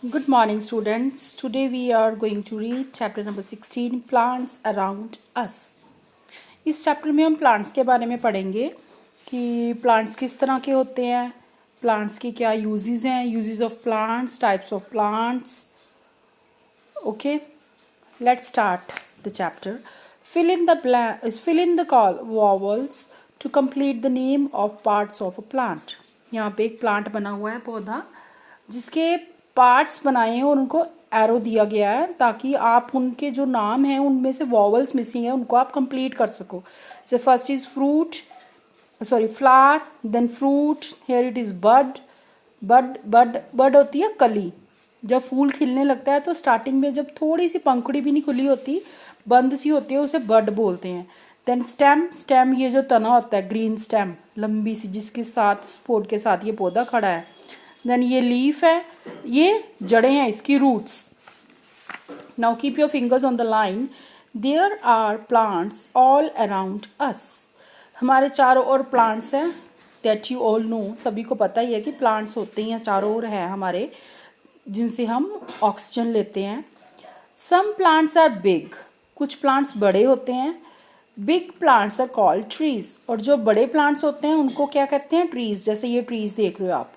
Good morning, students. Today we are going to read chapter number 16 Plants Around Us. इस chapter में हम plants के बारे में पढ़ेंगे कि प्लांट्स किस तरह के होते हैं, प्लांट्स की क्या यूजेस हैं, uses of plants, types of plants. Okay, let's start the chapter. Fill in the vowels to complete the name of parts of a plant. यहाँ पे एक प्लांट बना हुआ है, पौधा, जिसके पार्ट्स बनाए हैं और उनको एरो दिया गया है ताकि आप उनके जो नाम हैं उनमें से वॉवल्स मिसिंग है उनको आप कंप्लीट कर सको. जैसे first is flower, then fruit, here it is bud. Bud होती है कली. जब फूल खिलने लगता है तो स्टार्टिंग में जब थोड़ी सी पंखुड़ी भी नहीं खुली होती, बंद सी होती है, उसे बड बोलते हैं. देन स्टेम ये जो तना होता है, ग्रीन स्टेम, लंबी सी, जिसके साथ सपोर्ट के साथ ये पौधा खड़ा है. देन ये लीफ है, ये जड़ें हैं इसकी, roots. Now keep your fingers on the line. There are plants all around us. हमारे चारों ओर प्लांट्स हैं. दैट यू ऑल नो, सभी को पता ही है कि प्लांट्स होते हैं, चारों ओर है हमारे, जिनसे हम ऑक्सीजन लेते हैं. Some plants are big. कुछ प्लांट्स बड़े होते हैं. Big plants are called trees. और जो बड़े प्लांट्स होते हैं उनको क्या कहते हैं? ट्रीज. जैसे ये ट्रीज देख रहे हो आप,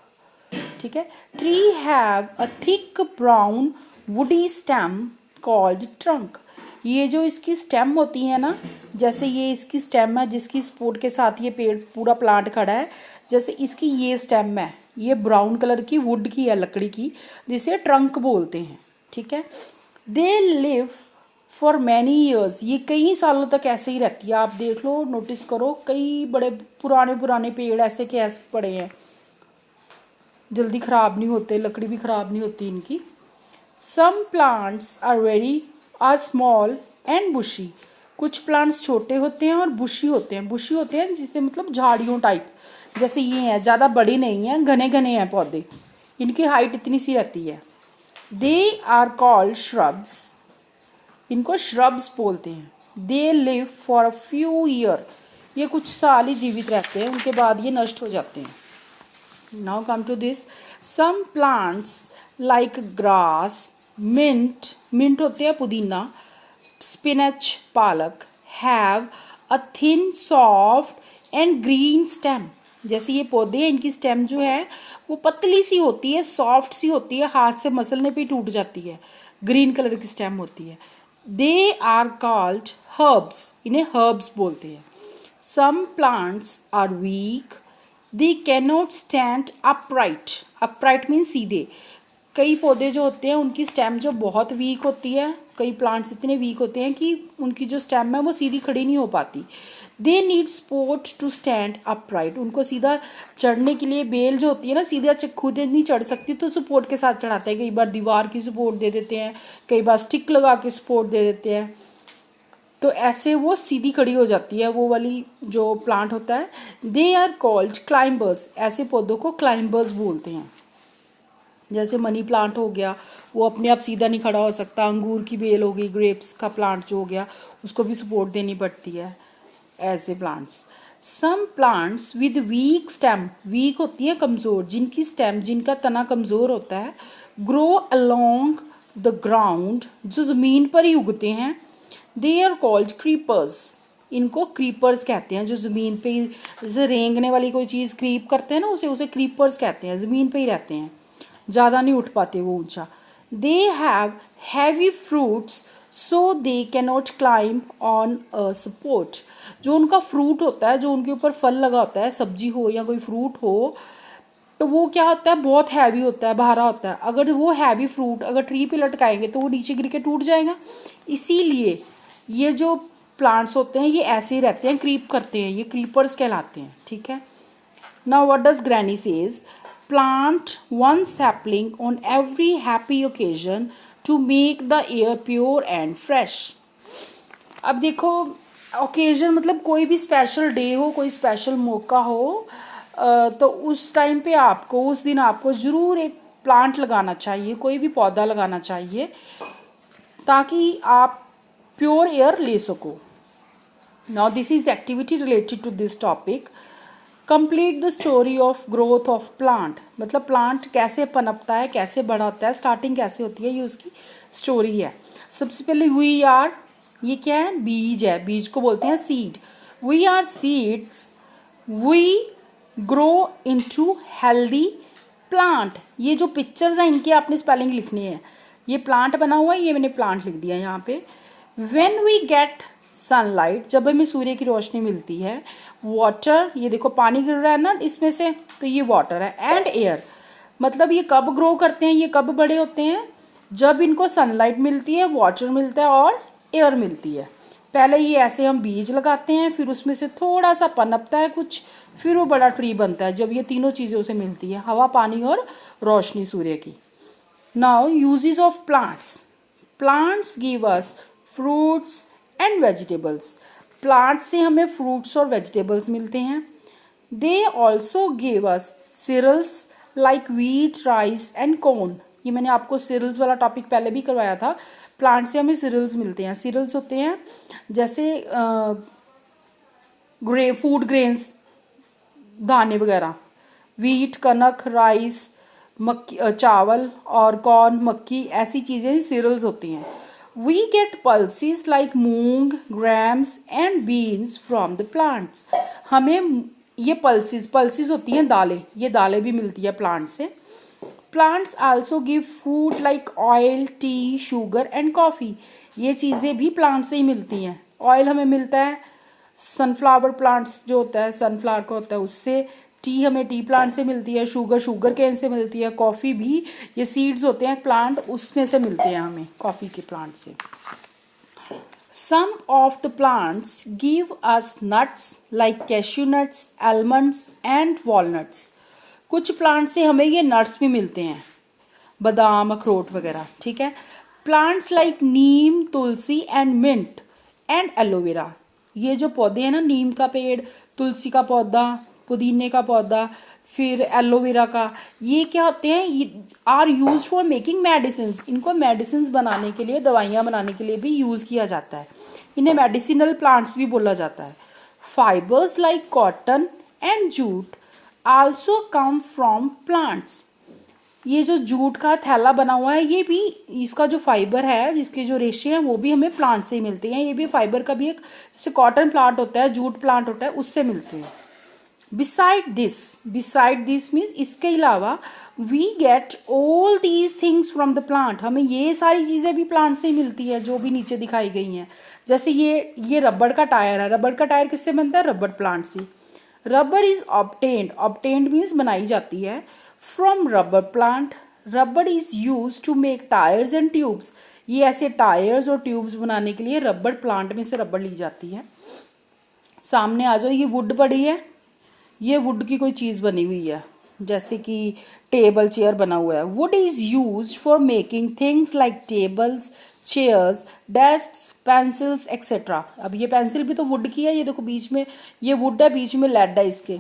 ठीक है. Tree have a thick brown woody stem called trunk. ये जो इसकी स्टेम होती है ना, जैसे ये इसकी स्टेम है जिसकी सपोर्ट के साथ ये पेड़ पूरा प्लांट खड़ा है, जैसे इसकी ये स्टेम है, ये ब्राउन कलर की वुड की है, लकड़ी की, जिसे ट्रंक बोलते हैं, ठीक है. दे लिव फॉर मैनी ईयर्स. ये कई सालों तक ऐसे ही रहती है. आप देख लो, नोटिस करो, कई बड़े पुराने पेड़ ऐसे के ऐसे पड़े हैं, जल्दी ख़राब नहीं होते, लकड़ी भी ख़राब नहीं होती इनकी. Some plants are small and bushy. कुछ प्लांट्स छोटे होते हैं और बुशी होते हैं. बुशी होते हैं जिसे मतलब झाड़ियों टाइप, जैसे ये हैं, ज़्यादा बड़ी नहीं हैं, घने घने हैं पौधे, इनकी हाइट इतनी सी रहती है. They are called shrubs. इनको श्रब्स बोलते हैं. They live for a few year. ये कुछ साल ही जीवित रहते हैं, उनके बाद ये नष्ट हो जाते हैं. Now come to this. Some plants like grass, mint होते हैं पुदीना, spinach, पालक, have a thin, soft and green stem. जैसे ये पौधे हैं, इनकी स्टेम जो है वो पतली सी होती है, सॉफ्ट सी होती है, हाथ से मसलने पे टूट जाती है, ग्रीन कलर की स्टेम होती है. They are called herbs. इन्हें हर्ब्स बोलते हैं. Some plants are weak. They cannot stand upright. Upright means सीधे. कई पौधे जो होते हैं उनकी स्टेम जो बहुत वीक होती है, कई प्लांट्स इतने वीक होते हैं कि उनकी जो स्टेम है वो सीधी खड़ी नहीं हो पाती. They need support to stand upright. उनको सीधा चढ़ने के लिए बेल जो होती है ना, सीधा खुद नहीं चढ़ सकती तो सपोर्ट के साथ चढ़ाते हैं. कई बार दीवार की सपोर्ट दे देते हैं, कई बार स्टिक लगा के सपोर्ट दे देते हैं, तो ऐसे वो सीधी खड़ी हो जाती है, वो वाली जो प्लांट होता है. They are called climbers. ऐसे पौधों को क्लाइंबर्स बोलते हैं. जैसे मनी प्लांट हो गया, वो अपने आप सीधा नहीं खड़ा हो सकता. अंगूर की बेल हो गई, ग्रेप्स का प्लांट जो हो गया, उसको भी सपोर्ट देनी पड़ती है. ऐसे plants. Some plants with weak stem. Weak होती है कमज़ोर, जिनकी स्टेम, जिनका तना कमज़ोर होता है, ग्रो अलोंग द ग्राउंड, जो ज़मीन पर ही उगते हैं. They are called creepers. इनको क्रीपर्स कहते हैं. जो ज़मीन पे, जैसे रेंगने वाली कोई चीज़ क्रीप करते हैं ना, उसे क्रीपर्स कहते हैं. ज़मीन पे ही रहते हैं, ज़्यादा नहीं उठ पाते वो ऊंचा. They have heavy fruits so they cannot climb on a support. जो उनका फ्रूट होता है, जो उनके ऊपर फल लगा होता है, सब्जी हो या कोई फ्रूट हो, तो वो क्या होता है, बहुत हैवी होता है, भारा होता है. अगर वो हैवी फ्रूट अगर ट्री पे लटकाएंगे तो वो नीचे गिर के टूट जाएगा. इसीलिए ये जो प्लांट्स होते हैं ये ऐसे ही रहते हैं, क्रीप करते हैं, ये क्रीपर्स कहलाते हैं, ठीक है. Now what does granny says? Plant one sapling on every happy occasion to make the air pure and fresh. अब देखो, ओकेजन मतलब कोई भी स्पेशल डे हो, कोई स्पेशल मौका हो, तो उस टाइम पे आपको, उस दिन आपको ज़रूर एक प्लांट लगाना चाहिए, कोई भी पौधा लगाना चाहिए, ताकि आप pure air ले सको. Now this is the activity related to this topic. Complete the story of growth of plant, मतलब प्लांट कैसे पनपता है, कैसे बड़ा होता है, स्टार्टिंग कैसे होती है, ये उसकी स्टोरी है। सबसे पहले वी आर, ये क्या है, बीज है, बीज को बोलते हैं seed. We are seeds, we grow into healthy plant. ये जो पिक्चर्स हैं इनकी आपने स्पेलिंग लिखनी है। ये प्लांट बना हुआ है, ये मैंने प्लांट लिख दिया यहाँ पे। व्हेन वी गेट सनलाइट, जब हमें सूर्य की रोशनी मिलती है। वाटर, ये देखो पानी गिर रहा है ना इसमें से, तो ये वाटर है। एंड एयर, मतलब ये कब ग्रो करते हैं, ये कब बड़े होते हैं, जब इनको सनलाइट मिलती है, वाटर मिलता है और एयर मिलती है। पहले ये ऐसे हम बीज लगाते हैं, फिर उसमें से थोड़ा सा पनपता है कुछ, फिर वो बड़ा ट्री बनता है जब ये तीनों चीज़ें उसे मिलती है, हवा, पानी और रोशनी सूर्य की। Now uses of plants. Plants give us fruits and vegetables. Plants से हमें फ्रूट्स और वेजिटेबल्स मिलते हैं। They also give us cereals like wheat, rice and corn. ये मैंने आपको सीरियल्स वाला टॉपिक पहले भी करवाया था। प्लांट से हमें सीरियल्स मिलते हैं। सीरियल्स होते हैं जैसे फूड ग्रेन्स, दाने वगैरह, वीट, कनक, राइस, मक्की, चावल, और कॉर्न, मक्की, ऐसी चीज़ें सीरियल्स होती हैं। We get pulses like moong, grams and beans from the plants. हमें ये पल्सेस होती हैं दालें, ये दालें भी मिलती है प्लांट से। Plants also give food like oil, T, sugar and coffee. ये चीज़ें भी प्लांट से ही मिलती हैं। ऑयल हमें मिलता है सनफ्लावर प्लांट्स जो होता है, सनफ्लावर का होता है उससे। टी हमें टी प्लांट से मिलती है। शुगर केन से मिलती है। कॉफ़ी भी, ये सीड्स होते हैं प्लांट, उसमें से मिलते हैं हमें, कॉफ़ी के प्लांट से। Some of the plants give us nuts like cashew nuts, almonds and walnuts. कुछ प्लांट से हमें ये नट्स भी मिलते हैं, बादाम, अखरोट वगैरह, ठीक है। Plants like neem, tulsi and mint and aloe vera. ये जो पौधे हैं ना, नीम का पेड़, तुलसी का पौधा, पुदीने का पौधा, फिर एलोवेरा का, ये क्या होते हैं, ये are use for making medicine. इनको मेडिसिन बनाने के लिए, दवाइयाँ बनाने के लिए भी यूज़ किया जाता है। इन्हें मेडिसिनल प्लांट्स भी बोला जाता है। Fibres like cotton and jute also come from plants. ये जो जूट का थैला बना हुआ है, ये भी, इसका जो फाइबर है, जिसके जो रेशे हैं, वो भी हमें प्लांट से ही मिलते हैं। ये भी फाइबर का भी एक, जैसे कॉटन प्लांट होता है, जूट प्लांट होता है, उससे मिलते हैं। बिसाइड दिस मीन्स इसके अलावा, we get all these things from the plant. हमें ये सारी चीज़ें भी प्लांट से ही मिलती है, जो भी नीचे दिखाई गई हैं। जैसे ये रबड़ का टायर है। रबड़ का टायर किससे बनता है, रबड़ प्लांट से। रबर इज ऑब्टेन्ड मीन्स बनाई जाती है from rubber plant. Rubber is use to make tyres and tubes. ये ऐसे टायर्स और ट्यूब्स बनाने के लिए रबर प्लांट में से रबर ली जाती है। सामने आ जाओ, ये वुड पड़ी है, ये वुड की कोई चीज़ बनी हुई है, जैसे कि टेबल चेयर बना हुआ है। Would is use for making things like tables, chairs, desk, pencils etcetera. अब ये पेंसिल भी तो वुड की है, ये देखो बीच में ये वुड है, बीच में लेड है इसके।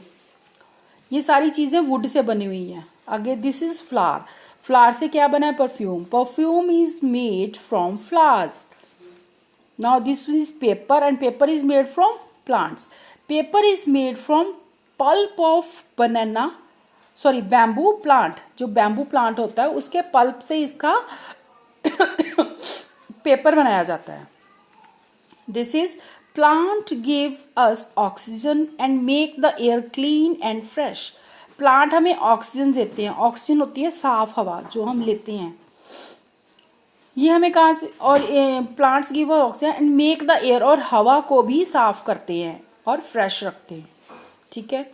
ये सारी चीज़ें वुड से बनी हुई हैं। आगे दिस इज़ फ्लावर। फ्लावर से क्या बना है, perfume. Perfume is made from flowers. Now this is paper and paper is made from plants. Paper is made from pulp of banana, sorry bamboo plant. जो bamboo plant होता है उसके pulp से इसका पेपर बनाया जाता है। This is plant give us oxygen and make the air clean and fresh. Plant हमें ऑक्सीजन देते हैं। ऑक्सीजन होती है साफ हवा जो हम लेते हैं। ये हमें कहाँ से, और plants give us oxygen and make the air, और हवा को भी साफ करते हैं और फ्रेश रखते हैं, ठीक है।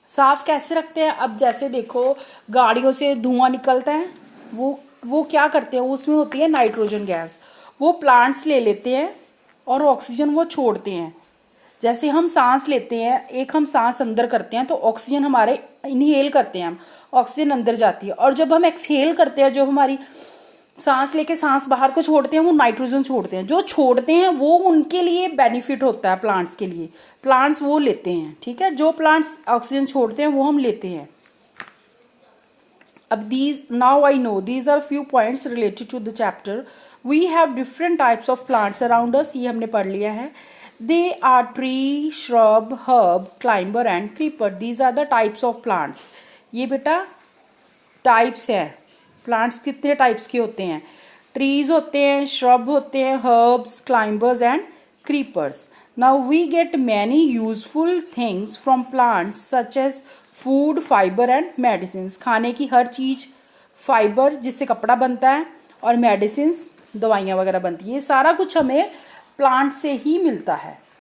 साफ कैसे रखते हैं, अब जैसे देखो गाड़ियों से धुआं निकलता है, वो क्या करते हैं, उसमें होती है नाइट्रोजन गैस, वो प्लांट्स ले लेते हैं और ऑक्सीजन वो छोड़ते हैं। जैसे हम सांस लेते हैं, एक हम सांस अंदर करते हैं तो ऑक्सीजन हमारे इनहेल करते हैं हम, ऑक्सीजन अंदर जाती है, और जब हम एक्सहेल करते हैं, जो हमारी सांस लेके सांस बाहर को छोड़ते हैं, वो नाइट्रोजन छोड़ते हैं। जो छोड़ते हैं वो उनके लिए बेनिफिट होता है, प्लांट्स के लिए, प्लांट्स वो लेते हैं, ठीक है। जो प्लांट्स ऑक्सीजन छोड़ते हैं वो हम लेते हैं। अब now I know these are few points related to the chapter. We have different types of plants around us, ये हमने पढ़ लिया है। They are tree, shrub, herb, climber and creeper. These are the types of plants. ये बेटा types हैं. Plants कितने types के होते हैं? ट्रीज होते हैं, श्रब होते हैं, herbs, climbers and creepers. Now we get many useful things from plants such as food, fibre and medicine. खाने की हर चीज़, फाइबर जिससे कपड़ा बनता है, और मेडिसिन दवाइयाँ वगैरह बनती है. ये सारा कुछ हमें प्लांट से ही मिलता है.